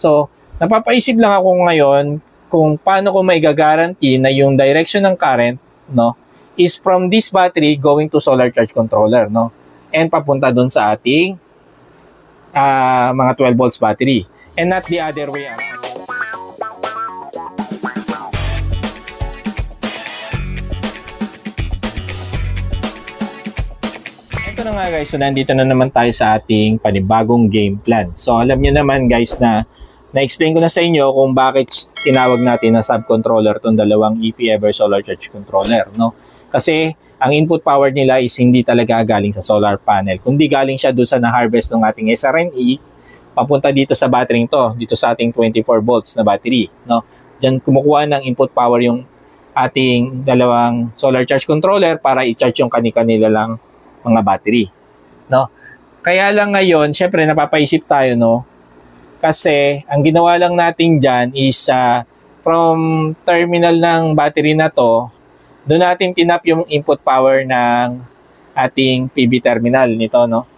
So, napapaisip lang ako ngayon kung paano ko maigagaranti na yung direction ng current, no, is from this battery going to solar charge controller, no, and papunta dun sa ating mga 12 volts battery and not the other way around. Ito na nga guys, so nandito na naman tayo sa ating panibagong game plan. So alam nyo naman guys na na-explain ko na sa inyo kung bakit tinawag natin na subcontroller itong dalawang EP-Ever solar charge controller, no? Kasi ang input power nila is hindi talaga galing sa solar panel, kundi galing siya doon sa na-harvest ng ating SRNE papunta dito sa battery to, dito sa ating 24 volts na battery, no? Diyan kumukuha ng input power yung ating dalawang solar charge controller para i-charge yung kanila lang mga battery, no? Kaya lang ngayon, syempre napapaisip tayo, no? Kasi ang ginawa lang natin dyan is from terminal ng battery na to, doon natin tinap yung input power ng ating PV terminal nito, no?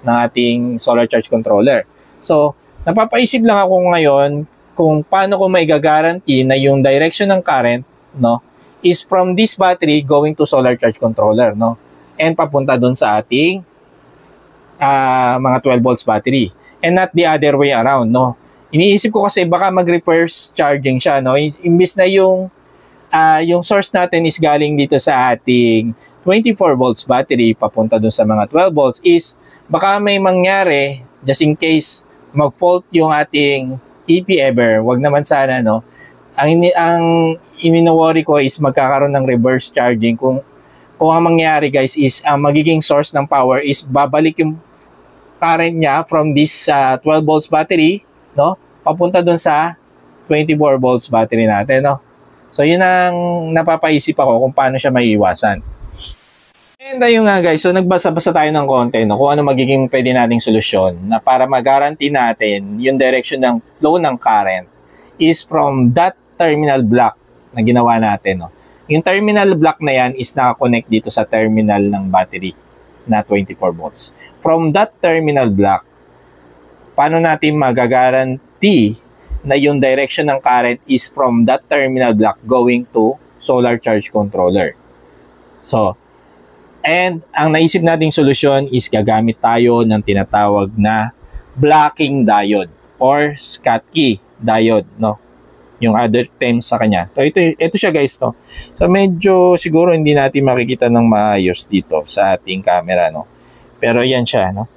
Ng ating solar charge controller. So, napapaisip lang ako ngayon kung paano ko maigagaranti na yung direction ng current, no, is from this battery going to solar charge controller, no? And papunta doon sa ating mga 12 volts battery. And not the other way around, no? Iniisip ko kasi baka mag-reverse charging siya, no? Imbis na yung source natin is galing dito sa ating 24 volts battery papunta dun sa mga 12 volts is baka may mangyari just in case mag-fault yung ating EP-Ever. Wag naman sana, no? Ang ino-worry ko is magkakaroon ng reverse charging kung ang mangyari guys is ang magiging source ng power is babalik yung current niya from this 12 volts battery, no, papunta dun sa 24 volts battery natin, no. So yun ang napapaisip ako kung paano siya maiiwasan. And ayun nga guys, so nagbasa-basa tayo ng konti, no, kung ano magiging pwede nating solusyon na para ma-guarantee natin yung direction ng flow ng current is from that terminal block na ginawa natin, no. Yung terminal block na yan is nakakonect dito sa terminal ng battery na 24 volts. From that terminal block, paano natin magagaranti na yung direction ng current is from that terminal block going to solar charge controller? So, and ang naisip nating solusyon is gagamit tayo ng tinatawag na blocking diode or Schottky diode, no? Yung other terms sa kanya. So, ito siya guys, no? So, medyo siguro hindi natin makikita ng maayos dito sa ating camera, no? Pero yan siya, no?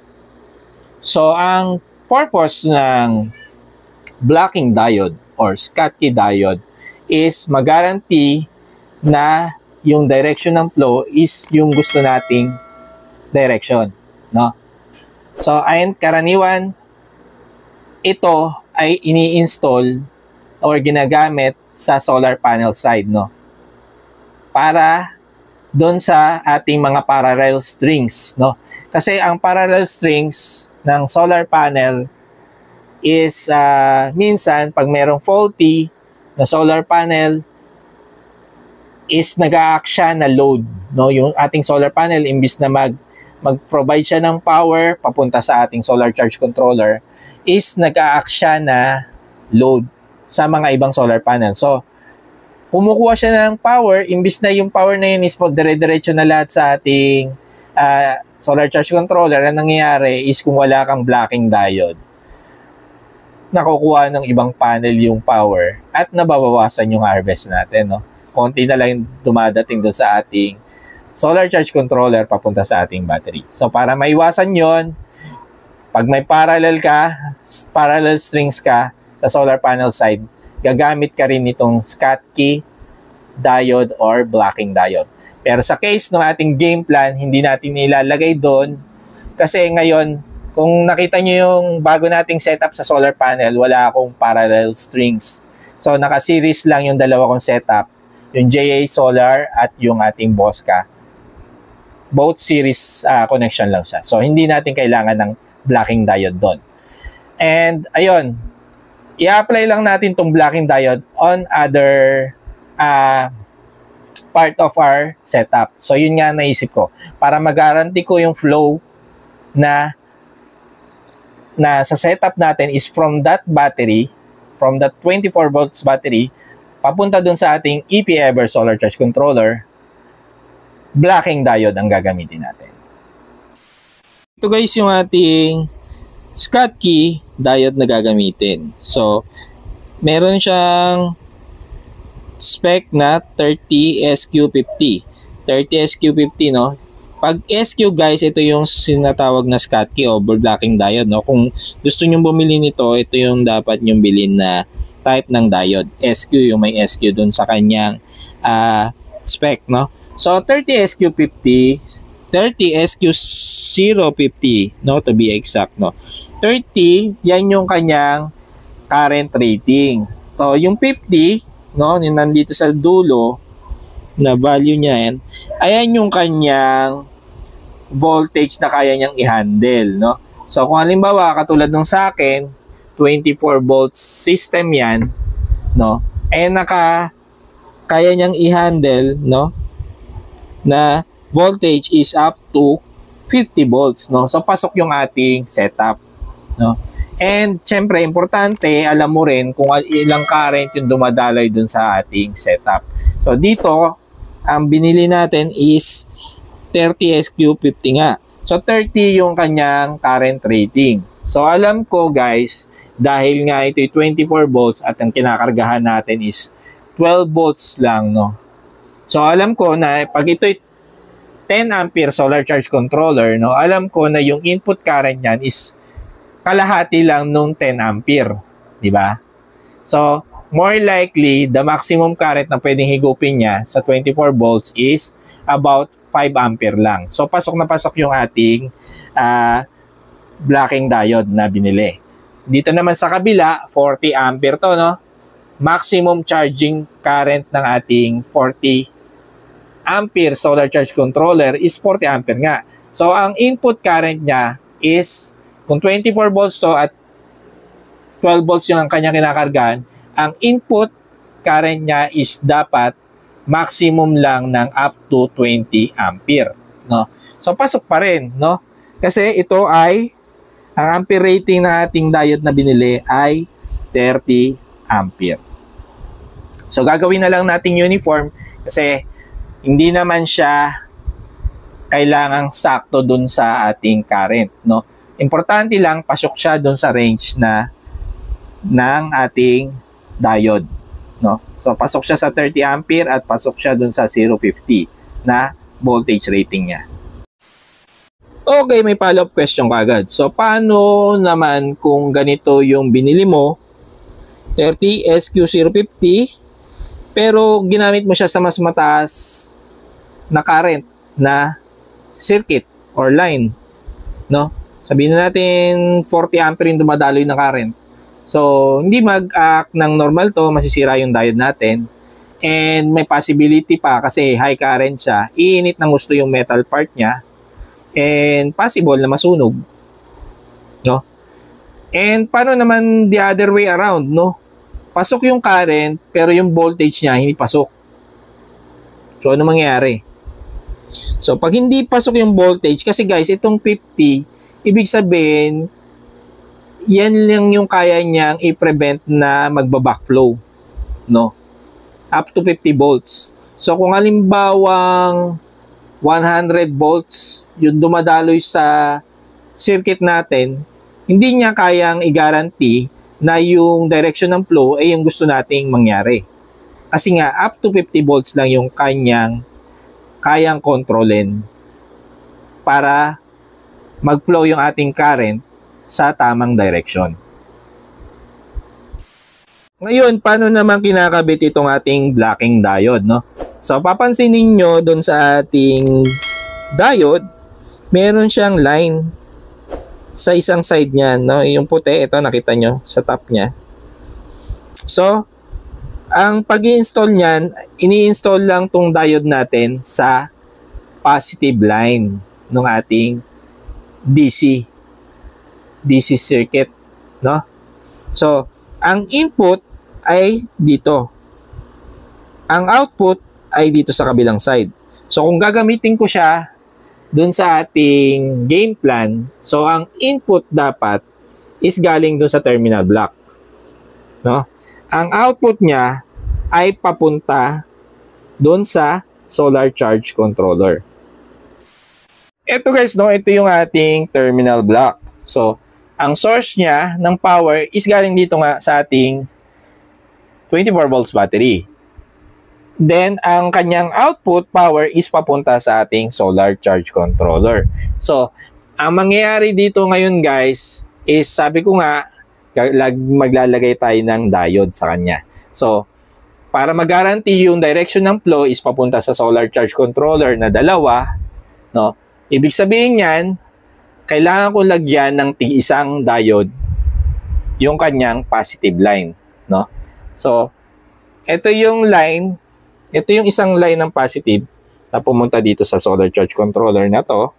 So, ang purpose ng blocking diode or Schottky diode is mag-guarantee na yung direction ng flow is yung gusto nating direction, no? So, ayon karaniwan, ito ay ini-install or ginagamit sa solar panel side, no? Para doon sa ating mga parallel strings, no? Kasi ang parallel strings ng solar panel is minsan pag merong faulty na solar panel is nag-a-act siya na load, no? Yung ating solar panel imbis na mag-provide siya ng power papunta sa ating solar charge controller is nag-a-act siya na load sa mga ibang solar panel. So, kumukuha siya ng power, imbis na yung power na yun is dire-diretso na lahat sa ating solar charge controller, ang nangyayari is kung wala kang blocking diode, nakukuha ng ibang panel yung power at nababawasan yung harvest natin, no? Konti na lang dumadating doon sa ating solar charge controller papunta sa ating battery. So, para maiwasan yon, pag may parallel strings ka sa solar panel side, gagamit ka rin itong Schottky diode or blocking diode. Pero sa case ng ating game plan, hindi natin ilalagay doon kasi ngayon, kung nakita nyo yung bago nating setup sa solar panel, wala akong parallel strings. So, naka-series lang yung dalawa kong setup, yung JA Solar at yung ating Bosca. Both series connection lang siya. So, hindi natin kailangan ng blocking diode doon. And, ayun, i-apply lang natin tong blocking diode on other part of our setup. So, yun nga naisip ko. Para mag-guarantee ko yung flow na na sa setup natin is from that battery, from that 24 volts battery, papunta dun sa ating EP-Ever solar charge controller, blocking diode ang gagamitin natin. Ito guys yung ating Schottky diode na gagamitin. So, meron siyang spec na 30SQ50. 30SQ50, no? Pag SQ guys, ito yung sinatawag na Schottky o ball blocking diode, no? Kung gusto niyo bumili nito, ito yung dapat niyo bilhin na type ng diode. SQ, yung may SQ dun sa kanyang spec, no? So 30SQ50, 30SQ050, no, to be exact, no. 30, yan yung kanyang current rating. So yung 50, no, yung nandito sa dulo na value niya yan, ayan yung kanyang voltage na kaya niyang i-handle, no. So kung halimbawa katulad nung sa akin, 24 volts system yan, no, ay kaya niyang i-handle, no, na voltage is up to 50 volts, no. So pasok yung ating setup, no. And syempre importante, alam mo rin kung ilang current yung dumadaloy dun sa ating setup. So dito, ang binili natin is 30SQ50 nga. So 30 yung kanyang current rating. So alam ko guys, dahil nga ito 24 volts at ang kinakargahan natin is 12 volts lang, no. So alam ko na pag ito'y 10 ampere solar charge controller, no, alam ko na yung input current niyan is kalahati lang nung 10 ampere, di ba? So more likely the maximum current na pwedeng higupin niya sa 24 volts is about 5 ampere lang. So pasok na pasok yung ating blocking diode na binili. Dito naman sa kabila, 40 ampere to, no? Maximum charging current ng ating 40 ampere solar charge controller is 40 ampere nga. So, ang input current niya is, kung 24 volts to at 12 volts yung kanyang kinakargahan, ang input current niya is dapat maximum lang ng up to 20 ampere, no? So, pasok pa rin, no? Kasi ito ay, ang ampere rating na ating diode na binili ay 30 ampere. So, gagawin na lang natin uniform kasi hindi naman siya kailangang sakto dun sa ating current, no? Importante lang, pasok siya dun sa range na ng ating diode, no? So, pasok siya sa 30 ampere at pasok siya dun sa 050 na voltage rating niya. Okay, may follow-up question kagad. So, paano naman kung ganito yung binili mo, 30SQ050, pero ginamit mo siya sa mas mataas na current na circuit or line, no? Sabihin natin 40 ampere yung dumadaloy na current. So, hindi mag-act ng normal to, masisira yung diode natin. And may possibility pa kasi high current siya, iinit ng gusto yung metal part niya. And possible na masunog, no? And paano naman the other way around, no? Pasok yung current pero yung voltage niya hindi pasok. So ano mangyayari? So pag hindi pasok yung voltage, kasi guys itong 50, ibig sabihin yan lang yung kaya niyang i-prevent na magba-backflow, no? Up to 50 volts. So kung halimbawang 100 volts yung dumadaloy sa circuit natin, hindi niya kayang i-guarantee na yung direction ng flow ay yung gusto nating mangyari. Kasi nga, up to 50 volts lang yung kayang kontrolin para mag-flow yung ating current sa tamang direction. Ngayon, paano naman kinakabit itong ating blocking diode, no? So, papansin ninyo doon sa ating diode, meron siyang line sa isang side niya, no? Yung puti, ito nakita nyo sa top niya. So, ang pag-i-install niyan, ini-install lang tong diode natin sa positive line ng ating DC circuit, no? So, ang input ay dito. Ang output ay dito sa kabilang side. So, kung gagamitin ko siya dun sa ating game plan, so ang input dapat is galing dun sa terminal block, no? Ang output niya ay papunta dun sa solar charge controller. Ito guys, no, ito yung ating terminal block. So, ang source niya ng power is galing dito nga sa ating 24 volts battery. Then, ang kanyang output power is papunta sa ating solar charge controller. So, ang mangyayari dito ngayon guys is, sabi ko nga, maglalagay tayo ng diode sa kanya. So, para mag-guarantee yung direction ng flow is papunta sa solar charge controller na dalawa, no? Ibig sabihin niyan, kailangan ko lagyan ng isang diode yung kanyang positive line, no? So, ito yung line, ito yung isang line ng positive na pumunta dito sa solar charge controller na to.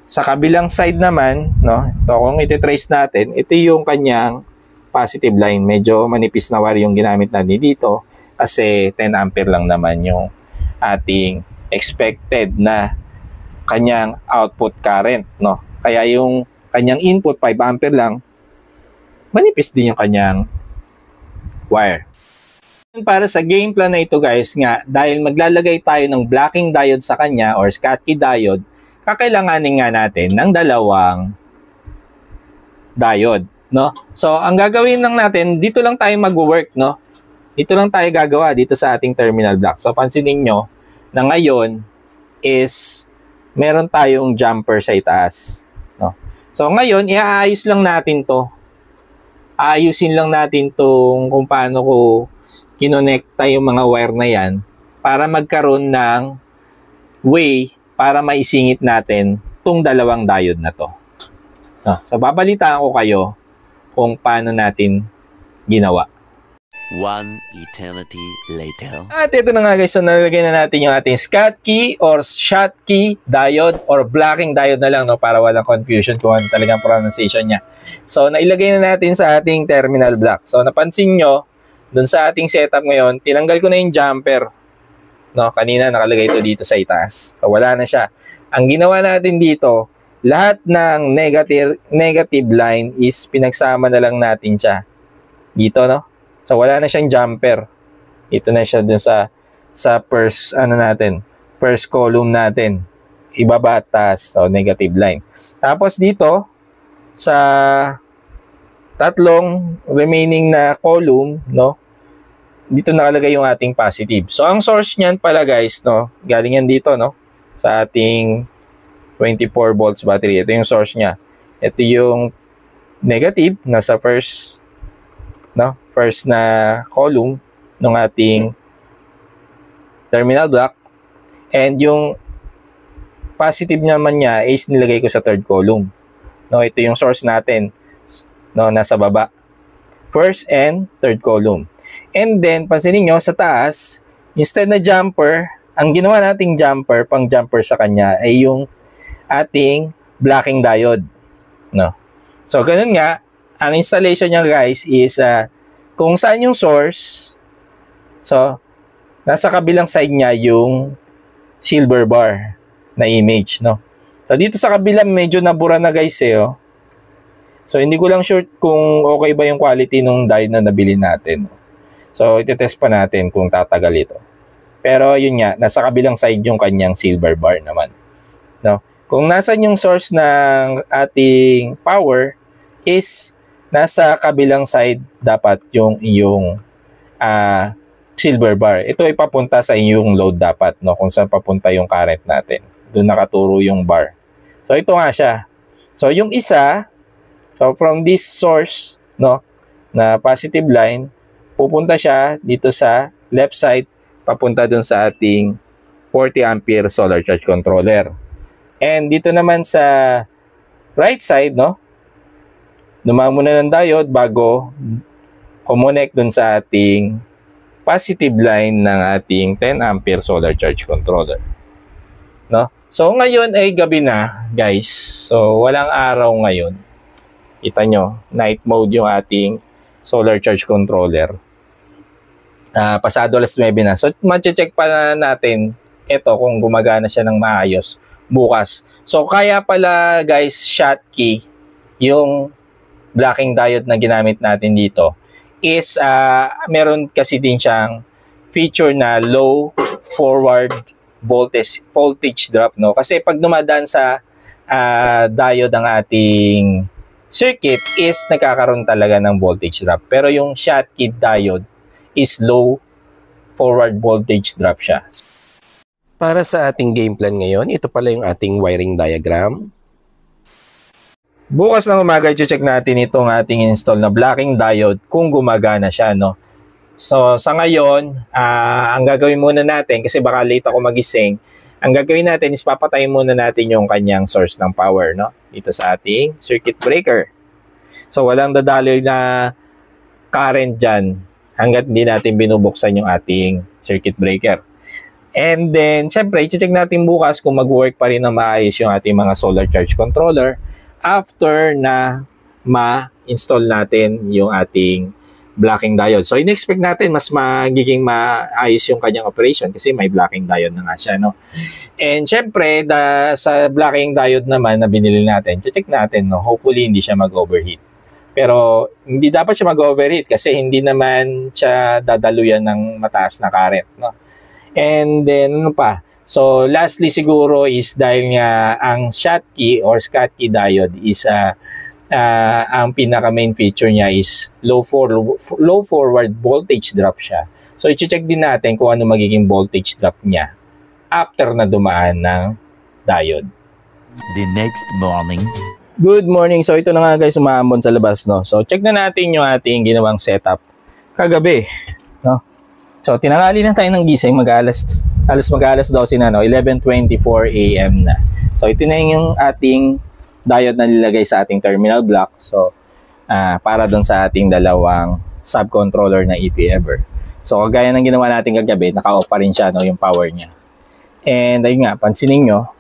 Sa kabilang side naman, no, ito kung iti-trace natin, ito yung kanyang positive line. Medyo manipis na wire yung ginamit natin dito kasi 10 ampere lang naman yung ating expected na kanyang output current, no. Kaya yung kanyang input 5 ampere lang, manipis din yung kanyang wire. Para sa game plan na ito guys, nga dahil maglalagay tayo ng blocking diode sa kanya or Schottky diode, kakailanganin nga natin ng dalawang diode, no. So ang gagawin lang natin, dito lang tayo mag-work, no. Dito lang tayo gagawa dito sa ating terminal block. So pansinin nyo na ngayon is meron tayong jumper sa itaas, no? So ngayon, iaayos lang natin to. Aayusin lang natin tong kung paano ko kinonekta yung mga wire na yan para magkaroon ng way para maisingit natin tong dalawang diode na to. No? So babalitaan ko kayo kung paano natin ginawa. One eternity later. At ito na nga guys, so nalagay na natin yung ating Schottky or Schottky diode or blocking diode na lang, no, para walang confusion kung ano talagang pronunciation niya. So nailagay na natin sa ating terminal block. So napansin nyo, dun sa ating setup ngayon, tinanggal ko na yung jumper. No, kanina nakalagay ito dito sa itaas. So wala na siya. Ang ginawa natin dito, lahat ng negative line is pinagsama na lang natin siya. Dito, no? So wala na siyang jumper. Ito na siya dun sa first first column natin. Ibaba at taas, so negative line. Tapos dito sa tatlong remaining na column, no? Dito nakalagay yung ating positive. So ang source niyan pala guys, no, galing yan dito, no, sa ating 24 volts battery. Ito yung source niya. Ito yung negative nasa first, no, first na column ng ating terminal block, and yung positive naman niya is nilagay ko sa third column. No, ito yung source natin, no, nasa baba. First and third column. And then pansinin niyo sa taas, instead na jumper, ang ginawa nating jumper, pang jumper sa kanya ay yung ating blocking diode, no. So ganun nga, ang installation niya guys is kung saan yung source, so nasa kabilang side niya yung silver bar na image, no. So dito sa kabila medyo nabura na guys oh. So hindi ko lang sure kung okay ba yung quality nung diode na nabili natin. So ite-test pa natin kung tatagal ito. Pero yun nga, nasa kabilang side yung kanyang silver bar naman, no. Kung nasan yung source ng ating power is nasa kabilang side dapat yung iyong silver bar. Ito ay papunta sa inyong load dapat, no, kung saan papunta yung current natin. Doon nakaturo yung bar. So ito nga siya. So yung isa, so from this source, no, na positive line, pupunta siya dito sa left side, papunta doon sa ating 40 ampere solar charge controller. And dito naman sa right side, no, dumaan muna ng diode bago kumonect dun sa ating positive line ng ating 10 ampere solar charge controller, no. So ngayon ay gabi na guys, so walang araw ngayon. Kita nyo, night mode yung ating solar charge controller. Pasado alas 9 na. So ma-check pa natin ito kung gumagana siya ng maayos bukas. So kaya pala guys, Schottky yung blocking diode na ginamit natin dito is meron kasi din siyang feature na low forward voltage drop, no? Kasi pag dumadaan sa diode ang ating circuit is nagkakaroon talaga ng voltage drop. Pero yung Schottky diode is low forward voltage drop siya. Para sa ating game plan ngayon, ito pala yung ating wiring diagram. Bukas na umaga, i-check natin itong ating install na blocking diode kung gumagana siya, no? So, sa ngayon, ang gagawin muna natin, kasi baka late ako magising, ang gagawin natin is papatayin muna natin yung kanyang source ng power, no? Dito sa ating circuit breaker. So, walang dadaloy na current dyan hanggat hindi natin binubuksan yung ating circuit breaker. And then, syempre, i-check natin bukas kung mag-work pa rin na maayos yung ating mga solar charge controller after na ma-install natin yung ating blocking diode. So, in-expect natin mas magiging maayos yung kanyang operation kasi may blocking diode na nga siya, no? And syempre, sa blocking diode naman na binili natin, check natin, no? Hopefully, hindi siya mag-overheat. Pero, hindi dapat siya mag-overheat kasi hindi naman siya dadaluyan ng mataas na current, no? And then, ano pa? So, lastly siguro is dahil nga ang Schottky or Schottky diode is ang pinaka main feature niya is low forward voltage drop siya. So, i-check din natin kung ano magiging voltage drop niya after na dumaan ng diode. The next morning. Good morning. So, ito na nga guys, umaambon sa labas, no? So, check na natin yung ating ginawang setup kagabi, no? So, tinangali na tayo ng gising, mag-alas 12 na, no? 11:24 AM na. So, ito na yung ating diode na nilagay sa ating terminal block. So, para doon sa ating dalawang subcontroller na EP-Ever. So, kagaya ng ginawa natin kagabi, naka-off pa rin siya, no, yung power niya. And, ayun nga, pansinin nyo,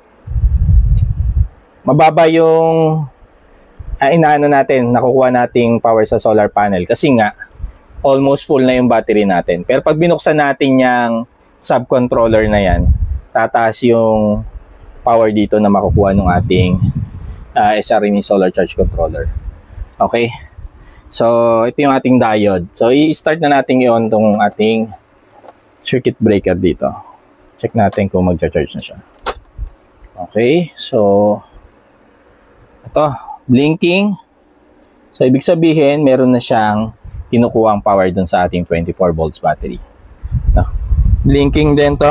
mababa yung inaano natin, nakukuha nating power sa solar panel. Kasi nga, almost full na yung battery natin. Pero pag binuksan natin yung subcontroller na yan, tataas yung power dito na makukuha ng ating SRME solar charge controller. Okay? So, ito yung ating diode. So, i-start na natin i-on tong ating circuit breaker dito. Check natin kung mag-charge na siya. Okay? So, ito, blinking. So, ibig sabihin, meron na siyang kinukuha ang power dun sa ating 24 volts battery. No? Blinking din to,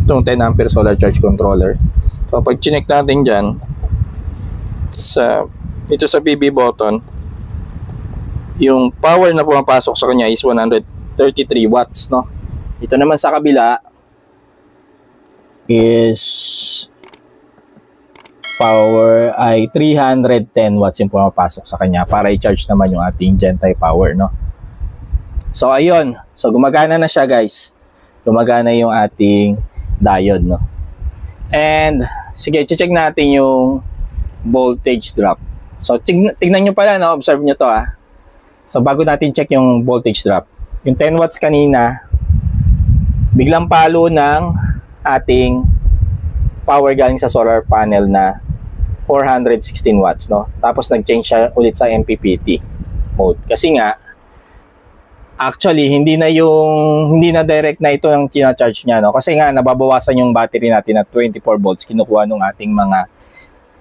itong 10 ampere solar charge controller. So, pag chinek natin dyan, dito sa BB button, yung power na pumapasok sa kanya is 133 watts, no? Ito naman sa kabila is power ay 310 watts yung pumapasok sa kanya para i-charge naman yung ating GenTie power, no? So, ayun. So, gumagana na siya, guys. Gumagana yung ating diode, no? And, sige, check natin yung voltage drop. So, tignan nyo pala, no? Observe nyo to, ah. So, bago natin check yung voltage drop, yung 10 watts kanina, biglang palo ng ating power galing sa solar panel na 416 watts, no? Tapos, nag-change siya ulit sa MPPT mode. Kasi nga, actually, hindi na direct na ito ang kina-charge niya, no? Kasi nga, nababawasan yung battery natin at 24 volts kinukuha ng ating mga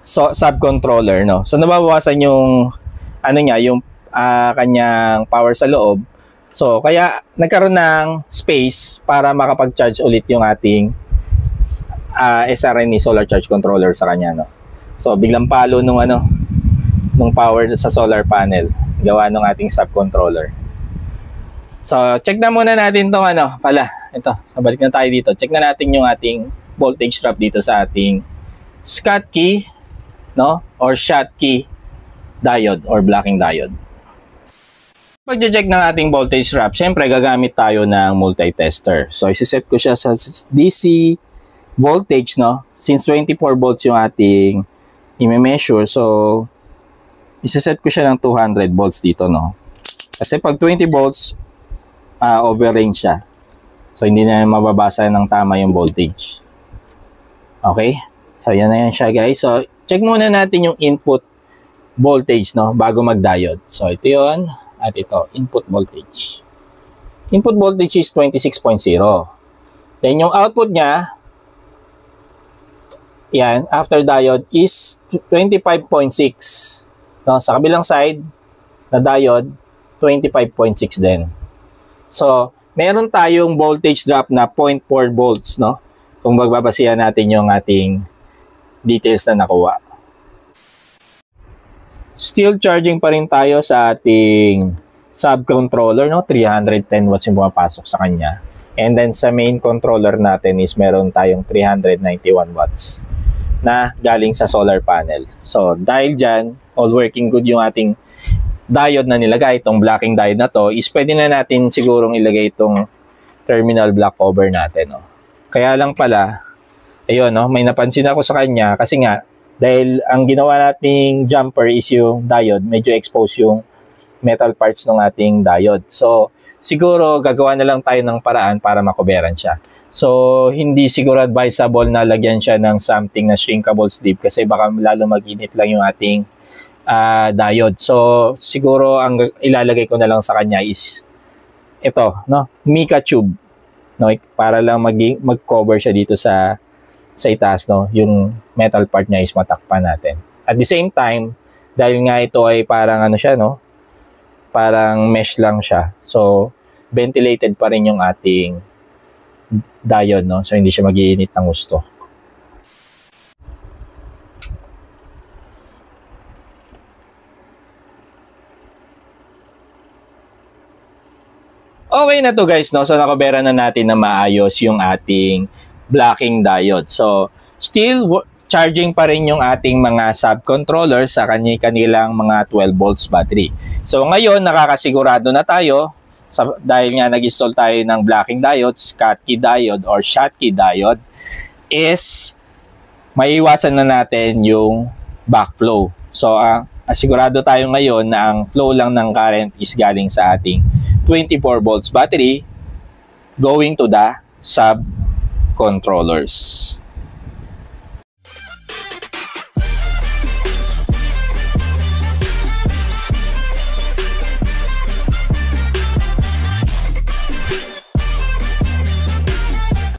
subcontroller, no? So, nababawasan yung, yung kanyang power sa loob. So, kaya, nagkaroon ng space para makapag-charge ulit yung ating SRME solar charge controller sa kanya, no? So, biglang palo nung power sa solar panel, gawa ng ating subcontroller. So, check na muna natin tong ito, balik na tayo dito. Check na natin yung ating voltage drop dito sa ating Schottky, no? Or Schottky diode or blocking diode. Pag-check ng ating voltage drop, syempre gagamit tayo ng multi-tester. So, isi-set ko siya sa DC voltage, no? Since 24 volts yung ating i-measure, so isi-set ko siya ng 200 volts dito, no? Kasi pag 20 volts, overrange siya. So, hindi na mababasa ng tama yung voltage. Okay? So, yan na yan siya, guys. So, check muna natin yung input voltage, no, bago mag-diode. So ito 'yon at ito input voltage. Input voltage is 26.0. Then yung output niya, yan, after diode is 25.6. No, sa kabilang side na diode, 25.6 din. So, meron tayong voltage drop na 0.4 volts, no? Kung magbabasihan natin yung ating details na nakuha. Still charging pa rin tayo sa ating subcontroller, no? 310 watts yung pumapasok sa kanya. And then sa main controller natin is meron tayong 391 watts na galing sa solar panel. So, dahil dyan, all working good yung ating diode na nilagay, itong blocking diode na to, is pwede na natin sigurong ilagay itong terminal block cover natin. No? Kaya lang pala, ayun, no, may napansin ako sa kanya kasi nga, dahil ang ginawa nating jumper is yung diode, medyo exposed yung metal parts ng ating diode. So, siguro gagawa na lang tayo ng paraan para makoberan siya. So, hindi siguro advisable na lagyan siya ng something na shrinkable sleeve kasi baka lalo mag-init lang yung ating diode. So, siguro ang ilalagay ko na lang sa kanya is ito, no? Mica tube. No? Para lang mag-cover siya dito sa itaas, no? Yung metal part niya is matakpan natin. At the same time, dahil nga ito ay parang ano siya, no? Parang mesh lang siya. So, ventilated pa rin yung ating diode, no? So, hindi siya mag-iinit ng gusto. Okay na to guys, no? So, nakobera na natin na maayos yung ating blocking diode. So, still charging pa rin yung ating mga subcontroller sa kanilang mga 12 volts battery. So, ngayon, nakakasigurado na tayo dahil nga nag-install tayo ng blocking diode, Schottky diode or Schottky diode, is maiiwasan na natin yung backflow. So, sigurado tayo ngayon na ang flow lang ng current is galing sa ating 24 volts battery going to the sub controllers.